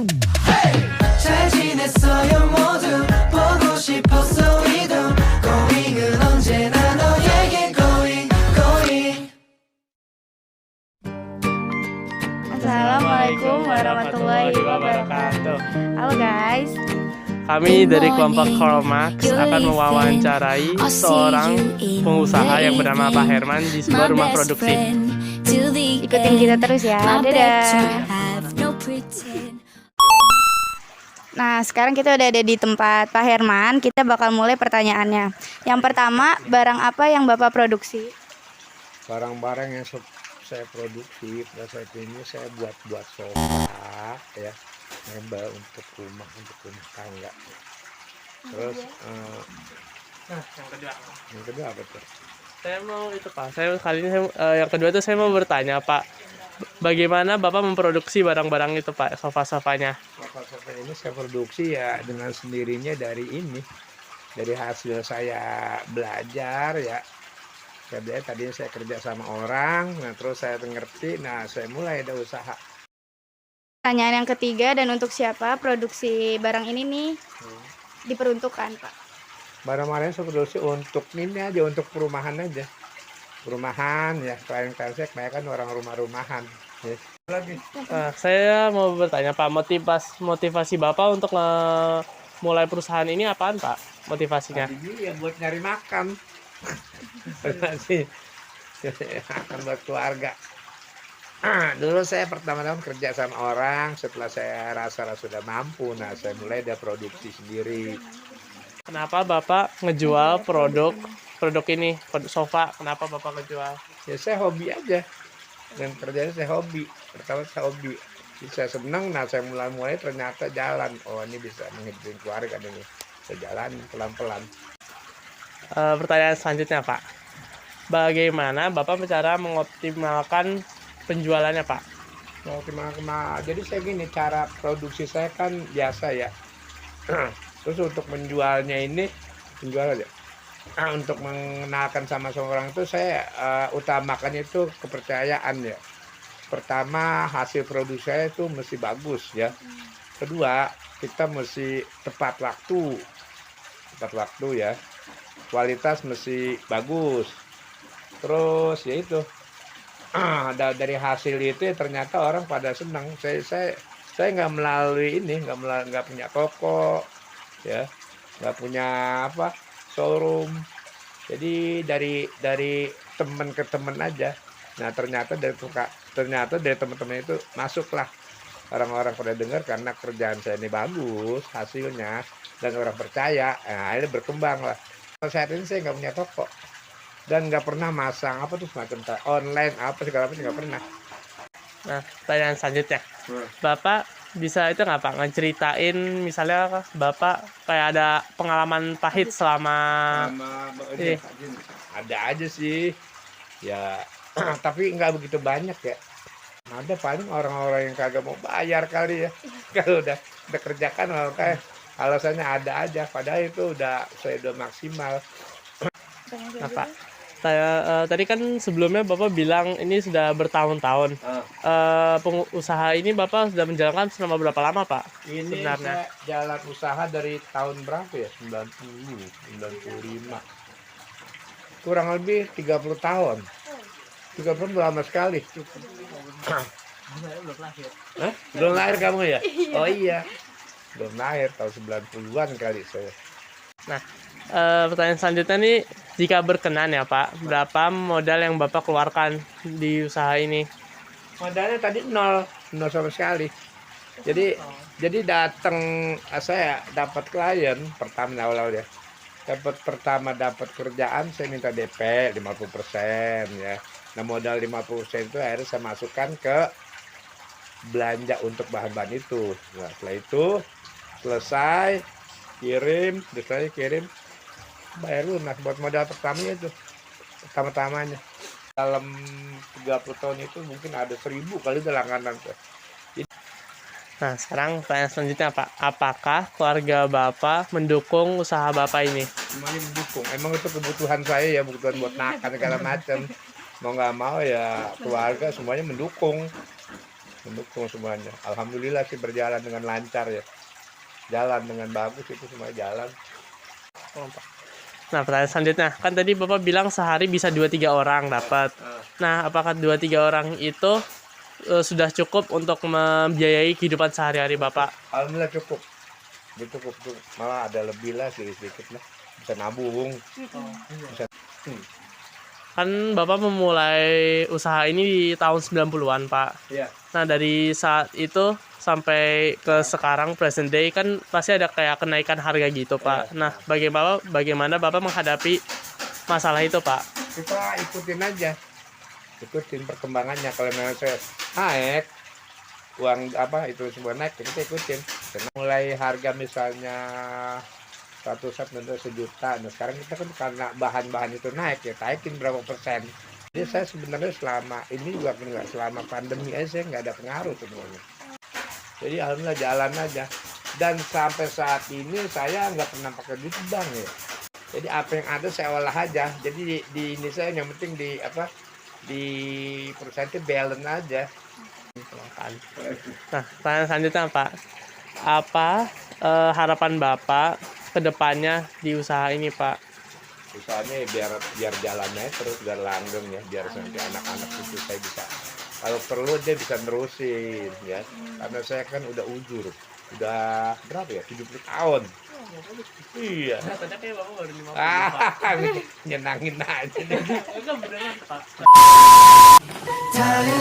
잘 지냈어요 모두 보고 싶었어 이도 고잉은 언제나 너에게 고잉 Assalamualaikum warahmatullahi wabarakatuh. Halo guys, Kami dari kelompok Kromax akan mewawancarai seorang pengusaha yang bernama Pak Herman di sebuah rumah produksi. ikutin kita terus ya. Dadah. Nah, sekarang kita udah ada di tempat Pak Herman. Kita bakal mulai pertanyaannya. Yang pertama, barang apa yang Bapak produksi? Barang-barang yang saya produksi pada saat ini saya buat sofa ya, mebel untuk rumah tangga. Terus yang kedua apa tuh? Saya mau itu Pak. Yang kedua itu saya mau bertanya Pak, bagaimana Bapak memproduksi barang-barang itu Pak, sofa-sofanya? Sofa ini saya produksi ya dengan sendirinya dari hasil saya belajar ya. Tadinya saya kerja sama orang, nah terus saya ngerti, nah saya mulai ada usaha. Pertanyaan yang ketiga, dan untuk siapa produksi barang ini nih diperuntukkan Pak? Barang-barang saya produksi untuk ini aja, untuk perumahan aja. Perumahan ya, klien-klien saya kebanyakan orang rumah-rumahan. Ya. Lagi. Saya mau bertanya Pak, motivasi Bapak untuk mulai perusahaan ini apaan Pak? Motivasinya? Tadinya ya buat nyari makan. Masih akan buat keluarga. Dulu saya pertama-tama kerja sama orang, setelah saya rasa sudah mampu, nah saya mulai ada produksi sendiri. Kenapa Bapak ngejual produk ini, produk sofa? Kenapa Bapak ngejual? Ya saya hobi aja, dan kerjanya saya hobi. Pertama saya hobi, saya senang, nah saya mulai ternyata jalan. Oh ini bisa menghidupi keluarga ini. Saya jalan pelan-pelan. Pertanyaan selanjutnya Pak, bagaimana Bapak cara mengoptimalkan penjualannya Pak? Jadi saya gini, cara produksi saya kan biasa ya. Terus untuk menjualnya ini, untuk mengenalkan sama seorang itu saya utamakan itu kepercayaan ya. Pertama, hasil produksi saya itu mesti bagus ya. Kedua, kita mesti tepat waktu ya. Kualitas mesti bagus. Terus ya itu, dari hasil itu ya ternyata orang pada senang. Saya nggak melalui ini, nggak punya toko ya, nggak punya showroom. Jadi dari teman ke teman aja. Nah ternyata dari teman-teman itu masuklah orang-orang pada dengar karena kerjaan saya ini bagus hasilnya dan orang percaya. Nah akhirnya berkembang lah. Saat ini saya nggak punya toko dan nggak pernah masang semacam online segala macam, nggak pernah. Nah, pertanyaan selanjutnya, Bapak bisa itu nggak Pak ngeceritain misalnya Bapak kayak ada pengalaman pahit selama ini? Ada aja sih ya, tapi nggak begitu banyak ya. Ada paling orang-orang yang kagak mau bayar kali ya. Kalau udah kerjakan kayak alasannya ada aja, padahal itu saya udah maksimal. Nah Pak, tadi kan sebelumnya Bapak bilang ini sudah bertahun-tahun. Pengusaha ini Bapak sudah menjalankan selama berapa lama Pak? Ini sebenarnya saya jalan usaha dari tahun berapa ya? 90, 95. Kurang lebih 30 tahun. 30 lama sekali. Belum lahir kamu ya? Oh iya. Belum lahir, tahun 90-an kali saya. Nah, pertanyaan selanjutnya nih, jika berkenan ya Pak, berapa modal yang Bapak keluarkan di usaha ini? Modalnya tadi nol sama sekali. Jadi datang saya dapat klien pertama awal ya. Dapat kerjaan saya minta DP 50% ya. Nah modal 50% itu akhirnya saya masukkan ke belanja untuk bahan-bahan itu. Nah setelah itu selesai kirim bayar lunas buat modal pertamanya itu, pertama-tamanya dalam 30 tahun itu mungkin ada 1000 kali udah langganan tuh. Nah sekarang pertanyaan selanjutnya Pak, apakah keluarga Bapak mendukung usaha Bapak ini? Semuanya mendukung, emang itu kebutuhan saya ya, kebutuhan buat makan segala macam. Mau nggak mau ya keluarga semuanya mendukung. mendukung semuanya. Alhamdulillah sih berjalan dengan lancar ya. Jalan dengan bagus itu semua jalan. Oh, Pak. Nah, pertanyaan selanjutnya, kan tadi Bapak bilang sehari bisa 2-3 orang dapat. Nah, apakah 2-3 orang itu sudah cukup untuk membiayai kehidupan sehari-hari Bapak? Alhamdulillah cukup. Dia cukup tuh. Malah ada lebih lah sedikit lah. Bisa nabung. Bisa. Kan Bapak memulai usaha ini di tahun 90-an, Pak. Iya. Nah, dari saat itu sampai ke sekarang present day kan pasti ada kayak kenaikan harga gitu, Pak. Nah, bagaimana Bapak menghadapi masalah itu, Pak? Kita ikutin aja. Ikutin perkembangannya. Kalau memang saya naik, uang apa itu semua naik, kita ikutin. Karena mulai harga misalnya satu set untuk 1 juta. Nah sekarang kita kan karena bahan-bahan itu naik ya, naikin berapa persen. Jadi saya sebenarnya selama ini juga nggak, selama pandemi aja saya nggak ada pengaruh semuanya. Jadi alhamdulillah jalan aja. Dan sampai saat ini saya nggak pernah pakai duit bank ya. Jadi apa yang ada saya olah aja. Jadi di ini saya yang penting di apa, di perusahaan itu balance aja. Nah, pertanyaan selanjutnya, Pak. Apa harapan Bapak ke depannya di usaha ini, Pak? Usahanya biar jalannya terus, biar langgeng ya, biar nanti anak-anak itu saya bisa, kalau perlu dia bisa nerusin ya. Karena saya kan udah ujur, udah berapa ya, 70 tahun. Iya. Katanya kayak Bapak baru 50, Pak. Nyenangin aja deh. Enggak beneran, Pak. 달려